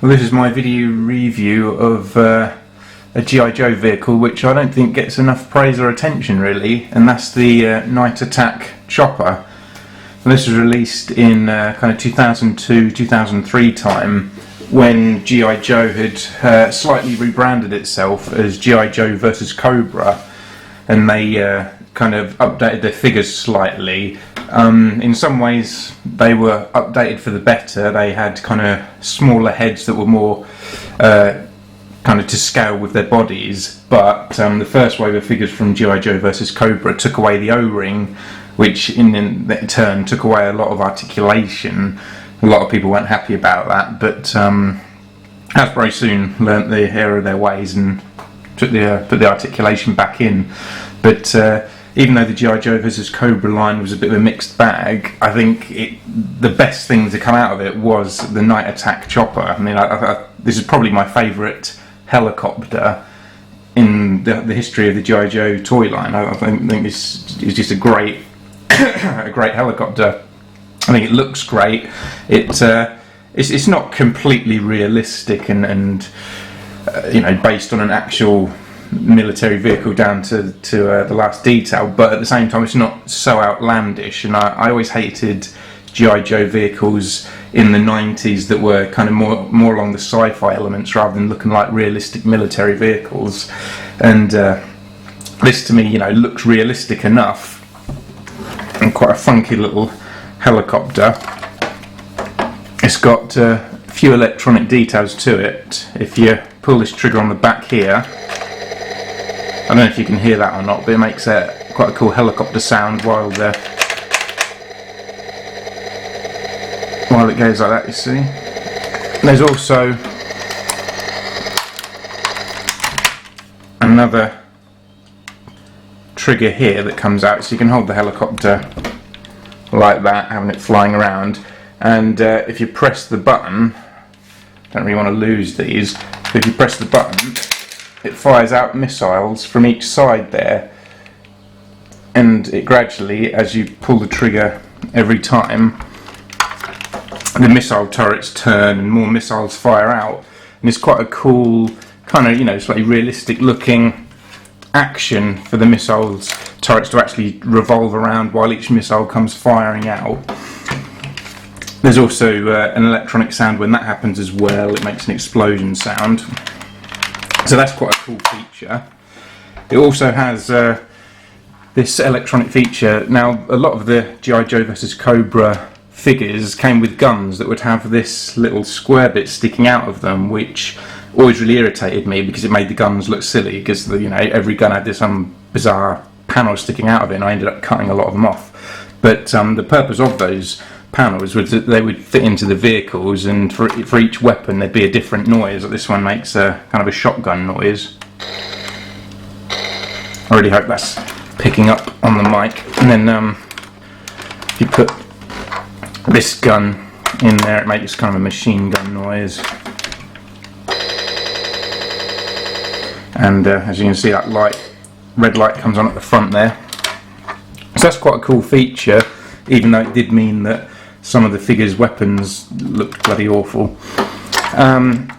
Well, this is my video review of a G.I. Joe vehicle which I don't think gets enough praise or attention really, and that's the Night Attack Chopper. And this was released in kind of 2002-2003 time, when G.I. Joe had slightly rebranded itself as G.I. Joe vs. Cobra, and they kind of updated their figures slightly. In some ways they were updated for the better. They had kind of smaller heads that were more kind of to scale with their bodies, but the first wave of figures from G.I. Joe vs. Cobra took away the O-ring, which in turn took away a lot of articulation. A lot of people weren't happy about that, but Hasbro soon learnt the error of their ways and put the articulation back in. But even though the G.I. Joe vs. Cobra line was a bit of a mixed bag, I think the best thing to come out of it was the Night Attack Chopper. I mean, this is probably my favourite helicopter in the history of the G.I. Joe toy line. I think this is just a great helicopter. I think it looks great. It's not completely realistic and you know, based on an actual military vehicle down to the last detail, but at the same time it's not so outlandish. And I always hated G.I. Joe vehicles in the 90s that were kind of more along the sci-fi elements rather than looking like realistic military vehicles. And this to me, you know, looks realistic enough, and quite a funky little helicopter. It's got a few electronic details to it. If you pull this trigger on the back here, I don't know if you can hear that or not, but it makes quite a cool helicopter sound while it goes like that, you see. There's also another trigger here that comes out, so you can hold the helicopter like that, having it flying around. And if you press the button, don't really want to lose these, but if you press the button, it fires out missiles from each side there, and it gradually, as you pull the trigger every time, the missile turrets turn and more missiles fire out. And it's quite a cool kind of, you know, slightly realistic looking action for the missiles turrets to actually revolve around while each missile comes firing out. There's also an electronic sound when that happens as well. It makes an explosion sound. So that's quite a cool feature. It also has this electronic feature. Now, a lot of the G.I. Joe vs. Cobra figures came with guns that would have this little square bit sticking out of them, which always really irritated me because it made the guns look silly, because you know, every gun had this bizarre panel sticking out of it, and I ended up cutting a lot of them off. But the purpose of those panels was that they would fit into the vehicles, and for each weapon there'd be a different noise. Like this one makes a kind of a shotgun noise. I really hope that's picking up on the mic. And then if you put this gun in there, it makes kind of a machine gun noise. And as you can see, that red light comes on at the front there. So that's quite a cool feature, even though it did mean that some of the figures' weapons looked bloody awful.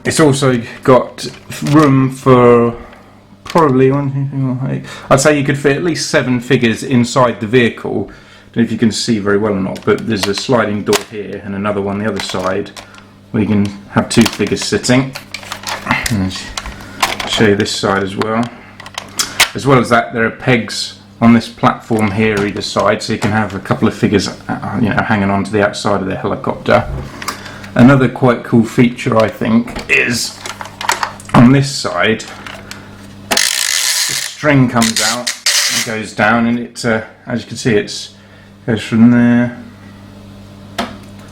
It's also got room for probably I'd say you could fit at least 7 figures inside the vehicle. Don't know if you can see very well or not, but there's a sliding door here and another one on the other side where you can have 2 figures sitting. And I'll show you this side as well. As well as that, there are pegs on this platform here either side, so you can have a couple of figures you know, hanging on to the outside of the helicopter. Another quite cool feature, I think, is on this side, the string comes out and goes down, and it as you can see, it goes from there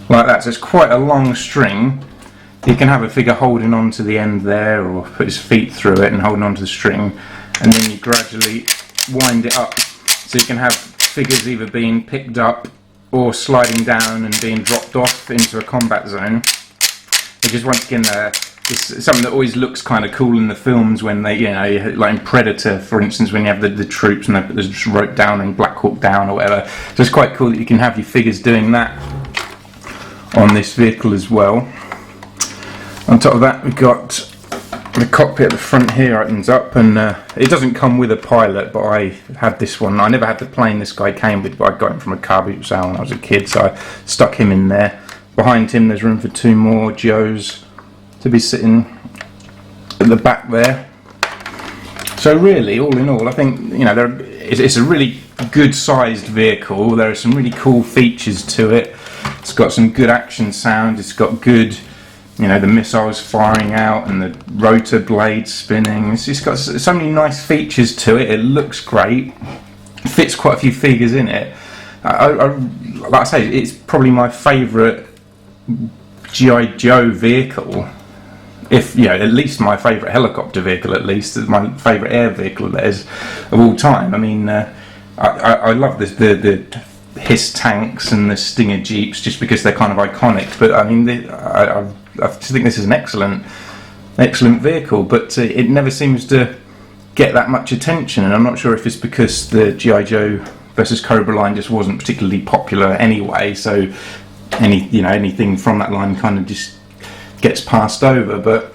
like that. So it's quite a long string. You can have a figure holding on to the end there, or put his feet through it and holding on to the string, and then you gradually wind it up, so you can have figures either being picked up or sliding down and being dropped off into a combat zone. Which is, once again, it's something that always looks kind of cool in the films when they, you know, like in Predator, for instance, when you have the troops and they put this rope down and Black Hawk Down or whatever. So it's quite cool that you can have your figures doing that on this vehicle as well. On top of that, we've got the cockpit at the front here opens up, and it doesn't come with a pilot, but I had this one. I never had the plane this guy came with, but I got him from a car boot sale when I was a kid, so I stuck him in there. Behind him there's room for 2 more Joes to be sitting at the back there. So really, all in all, I think, you know, it's a really good sized vehicle. There are some really cool features to it. It's got some good action sound, it's got good, you know, the missiles firing out and the rotor blades spinning. It's just got so many nice features to it. It looks great. It fits quite a few figures in it. Like I say, it's probably my favourite G.I. Joe vehicle. If, you know, at least my favourite helicopter vehicle, at least my favourite air vehicle that is of all time. I mean, I love this, the Hiss tanks and the Stinger Jeeps, just because they're kind of iconic. But I mean, I just think this is an excellent vehicle, but it never seems to get that much attention, and I'm not sure if it's because the G.I. Joe versus Cobra line just wasn't particularly popular anyway, so anything from that line kind of just gets passed over. But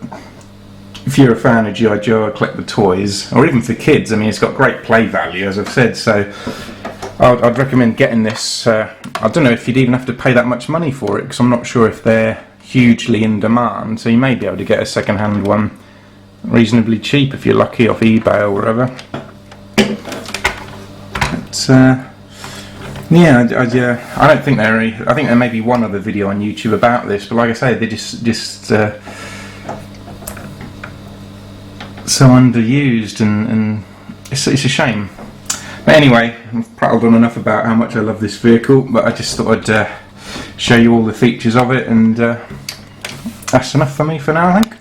if you're a fan of G.I. Joe or collect the toys, or even for kids, I mean, it's got great play value, as I've said, so I'd recommend getting this. I don't know if you'd even have to pay that much money for it, because I'm not sure if they're hugely in demand, so you may be able to get a second-hand one reasonably cheap if you're lucky off eBay or whatever. But yeah, I don't think there I think there may be one other video on YouTube about this, but like I say, they're just so underused, and it's a shame. But anyway, I've prattled on enough about how much I love this vehicle, but I just thought I'd show you all the features of it, and that's enough for me for now, I think.